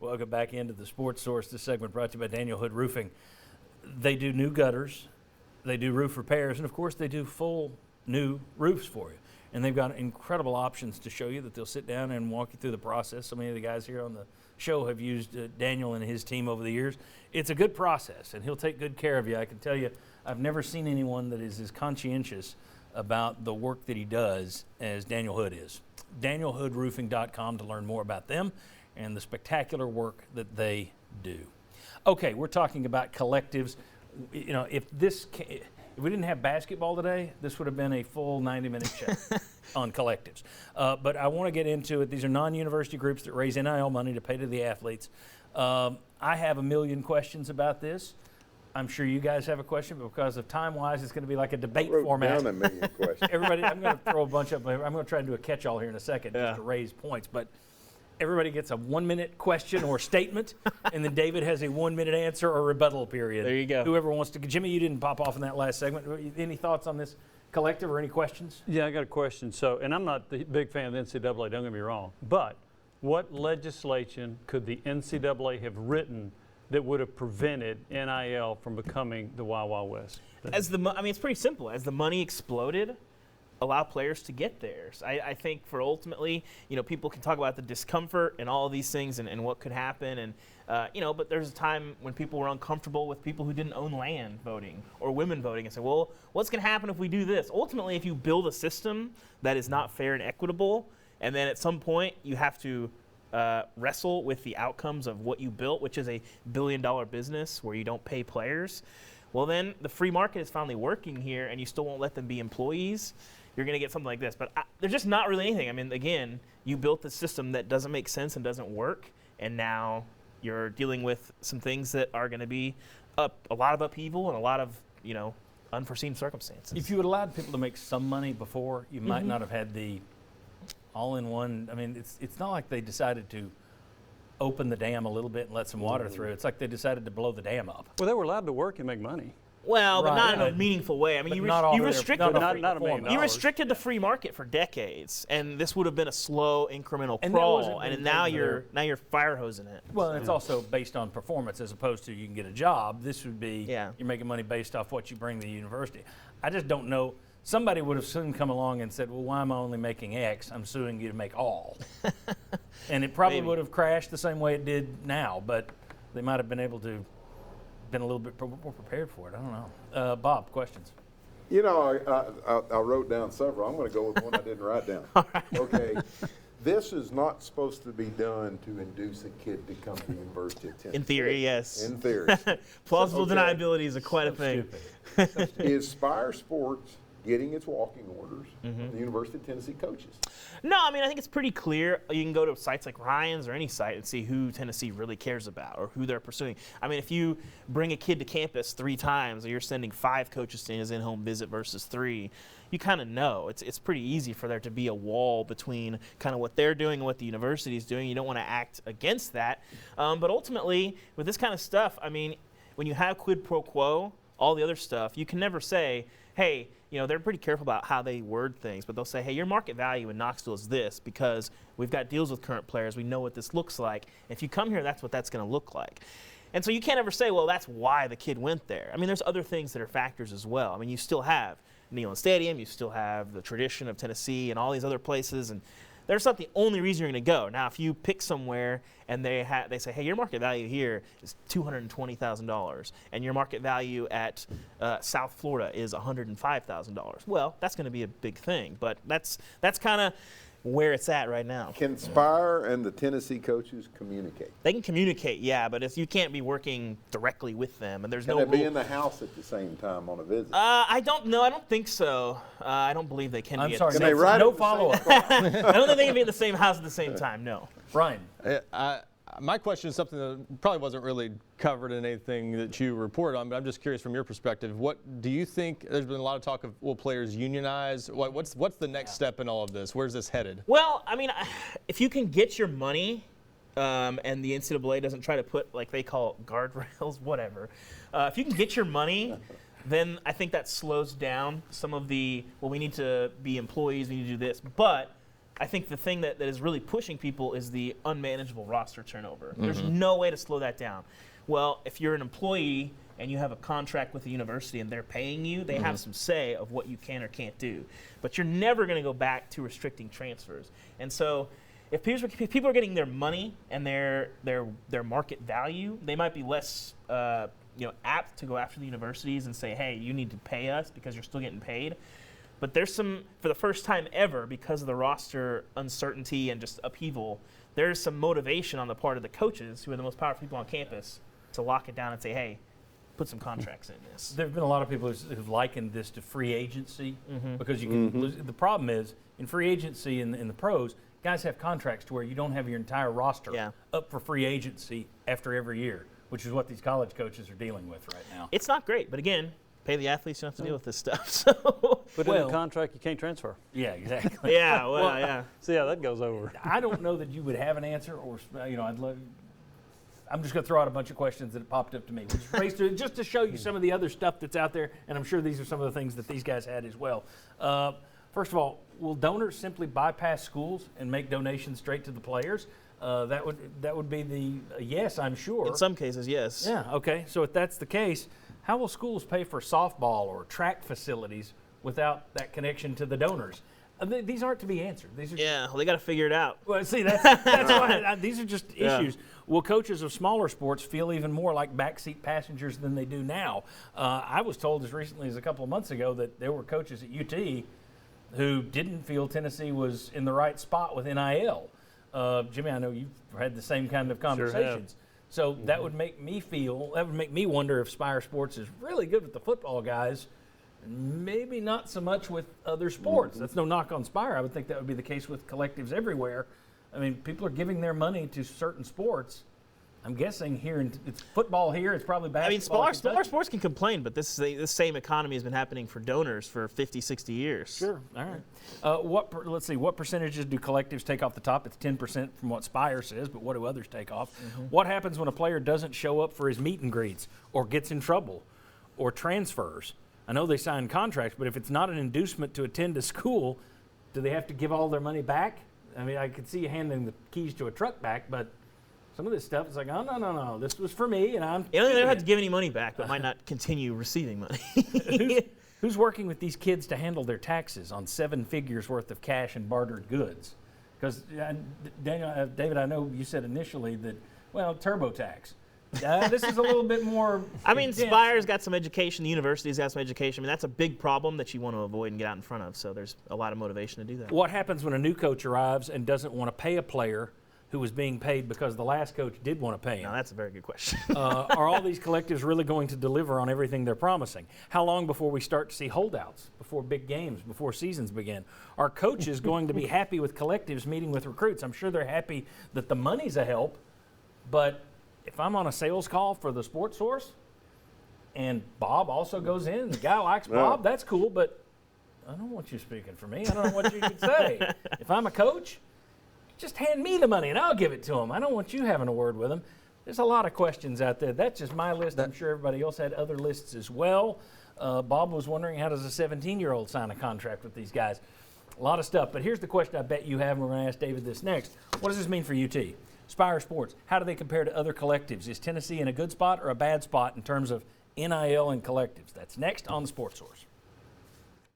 Welcome back into the Sports Source. This segment brought to you by Daniel Hood Roofing. They do new gutters, they do roof repairs, and of course they do full new roofs for you. And they've got incredible options to show you that they'll sit down and walk you through the process. So many of the guys here on the show have used Daniel and his team over the years. It's a good process, and he'll take good care of you. I can tell you, I've never seen anyone that is as conscientious about the work that he does as Daniel Hood is. DanielHoodRoofing.com to learn more about them and the spectacular work that they do. Okay, we're talking about collectives. You know, if we didn't have basketball today, this would have been a full 90-minute show on collectives. But I want to get into it. These are non-university groups that raise NIL money to pay to the athletes. I have a million questions about this. I'm sure you guys have a question, but because of time-wise, it's going to be like a debate format. I wrote down a million questions. Everybody, I'm going to throw a bunch up. I'm going to try and do a catch-all here in a second just to raise points. But everybody gets a 1-minute question or statement, and then David has a 1-minute answer or rebuttal period. There you go. Whoever wants to. Jimmy, you didn't pop off in that last segment. Any thoughts on this collective or any questions? Yeah, I got a question. So, and I'm not the big fan of the NCAA, don't get me wrong, but what legislation could the NCAA have written that would have prevented NIL from becoming the Wild Wild West? It's pretty simple. As the money exploded, allow players to get theirs. I think for ultimately, people can talk about the discomfort and all of these things and what could happen. And, but there's a time when people were uncomfortable with people who didn't own land voting or women voting and say, well, what's going to happen if we do this? Ultimately, if you build a system that is not fair and equitable, and then at some point you have to wrestle with the outcomes of what you built, which is a billion-dollar business where you don't pay players, well, then the free market is finally working here, and you still won't let them be employees. You're going to get something like this. But there's just not really anything. I mean, again, you built this system that doesn't make sense and doesn't work, and now you're dealing with some things that are going to be a lot of upheaval and a lot of, unforeseen circumstances. If you had allowed people to make some money before, you might not have had the all-in-one. I mean, it's not like they decided to open the dam a little bit and let some water through. It's like they decided to blow the dam up. Well, they were allowed to work and make money. Well, but not in a meaningful way. I mean, you restricted the free market for decades, and this would have been a slow, incremental crawl. And now you're fire hosing it. Well, and it's also based on performance as opposed to you can get a job. This would be you're making money based off what you bring to the university. I just don't know. Somebody would have soon come along and said, well, why am I only making X? I'm suing you to make all. And it probably would have crashed the same way it did now, but they might have been able to been a little bit more prepared for it. I don't know. Bob, questions? I wrote down several. I'm going to go with one I didn't write down. Right. Okay. This is not supposed to be done to induce a kid to come to the University of Tennessee. In theory, yes. In theory. Plausible deniability is quite a thing. Is Spire Sports getting its walking orders from the University of Tennessee coaches? No, I mean, I think it's pretty clear. You can go to sites like Ryan's or any site and see who Tennessee really cares about or who they're pursuing. I mean, if you bring a kid to campus 3 times or you're sending 5 coaches to his in-home visit versus 3, you kind of know. It's pretty easy for there to be a wall between kind of what they're doing and what the university is doing. You don't want to act against that. But ultimately, with this kind of stuff, I mean, when you have quid pro quo, all the other stuff, you can never say, hey, they're pretty careful about how they word things, but they'll say, hey, your market value in Knoxville is this because we've got deals with current players. We know what this looks like. If you come here, that's what that's going to look like. And so you can't ever say, well, that's why the kid went there. I mean, there's other things that are factors as well. I mean, you still have Neyland Stadium. You still have the tradition of Tennessee and all these other places. And there's not the only reason you're going to go. Now, if you pick somewhere and they say, hey, your market value here is $220,000, and your market value at South Florida is $105,000, well, that's going to be a big thing. But that's kind of where it's at right now. Can Spire and the Tennessee coaches communicate? They can communicate, yeah, but if you can't be working directly with them, and there's Can no they be in the house at the same time on a visit? I don't know. I don't think so. I don't believe they can be. I'm sorry. Can they write no at the follow-up. I don't think they can be in the same house at the same time, no. Brian. My question is something that probably wasn't really covered in anything that you reported on, but I'm just curious from your perspective. What do you think? There's been a lot of talk of will players unionize? What's the next step in all of this? Where's this headed? Well, I mean, if you can get your money, and the NCAA doesn't try to put like they call guardrails, whatever. If you can get your money, then I think that slows down some of the we need to be employees, we need to do this, but I think the thing that is really pushing people is the unmanageable roster turnover. There's no way to slow that down. Well, if you're an employee and you have a contract with the university and they're paying you, they have some say of what you can or can't do. But you're never going to go back to restricting transfers. And so if people are getting their money and their market value, they might be less apt to go after the universities and say, hey, you need to pay us because you're still getting paid. But there's some, for the first time ever, because of the roster uncertainty and just upheaval, there's some motivation on the part of the coaches, who are the most powerful people on campus, to lock it down and say, hey, put some contracts in this. There have been a lot of people who've likened this to free agency because you can lose. The problem is, in free agency in the pros, guys have contracts to where you don't have your entire roster up for free agency after every year, which is what these college coaches are dealing with right now. It's not great, but again, pay the athletes, you don't have to deal with this stuff. So Put in a contract you can't transfer. Yeah, exactly. yeah. See how that goes over. I don't know that you would have an answer, or I'd love. I'm just going to throw out a bunch of questions that popped up to me. We'll just race through it just to show you some of the other stuff that's out there, and I'm sure these are some of the things that these guys had as well. First of all, will donors simply bypass schools and make donations straight to the players? That would be the yes, I'm sure. In some cases, yes. Yeah. Okay. So if that's the case, how will schools pay for softball or track facilities without that connection to the donors? These aren't to be answered. These are well, they got to figure it out. Well, see, that's why these are just issues. Will coaches of smaller sports feel even more like backseat passengers than they do now? I was told as recently as a couple of months ago that there were coaches at UT who didn't feel Tennessee was in the right spot with NIL. Jimmy, I know you've had the same kind of conversations. So that would make me wonder if Spire Sports is really good with the football guys, maybe not so much with other sports. That's no knock on Spire. I would think that would be the case with collectives everywhere. I mean, people are giving their money to certain sports. I'm guessing it's football here. It's probably basketball. I mean, smaller sports can complain, but this same economy has been happening for donors for 50, 60 years. Sure. All right. Let's see. What percentages do collectives take off the top? It's 10% from what Spire says, but what do others take off? What happens when a player doesn't show up for his meet and greets or gets in trouble or transfers? I know they sign contracts, but if it's not an inducement to attend a school, do they have to give all their money back? I mean, I could see you handing the keys to a truck back, but some of this stuff is like, oh, no, this was for me, and I'm. They don't have to give any money back, but might not continue receiving money. Who's working with these kids to handle their taxes on 7 figures worth of cash and bartered goods? Because, David, I know you said initially that, TurboTax. This is a little bit more. I mean, Spire's got some education. The university's got some education. I mean, that's a big problem that you want to avoid and get out in front of. So there's a lot of motivation to do that. What happens when a new coach arrives and doesn't want to pay a player who was being paid because the last coach did want to pay him? Now, that's a very good question. Are all these collectives really going to deliver on everything they're promising? How long before we start to see holdouts, before big games, before seasons begin? Are coaches going to be happy with collectives meeting with recruits? I'm sure they're happy that the money's a help, but if I'm on a sales call for the Sports Source and Bob also goes in, the guy likes Bob, that's cool, but I don't want you speaking for me. I don't know what you should say. If I'm a coach, just hand me the money and I'll give it to him. I don't want you having a word with him. There's a lot of questions out there. That's just my list. I'm sure everybody else had other lists as well. Bob was wondering, how does a 17-year-old sign a contract with these guys? A lot of stuff. But here's the question I bet you have, and we're going to ask David this next. What does this mean for UT? Spire Sports, how do they compare to other collectives? Is Tennessee in a good spot or a bad spot in terms of NIL and collectives? That's next on the Sports Source.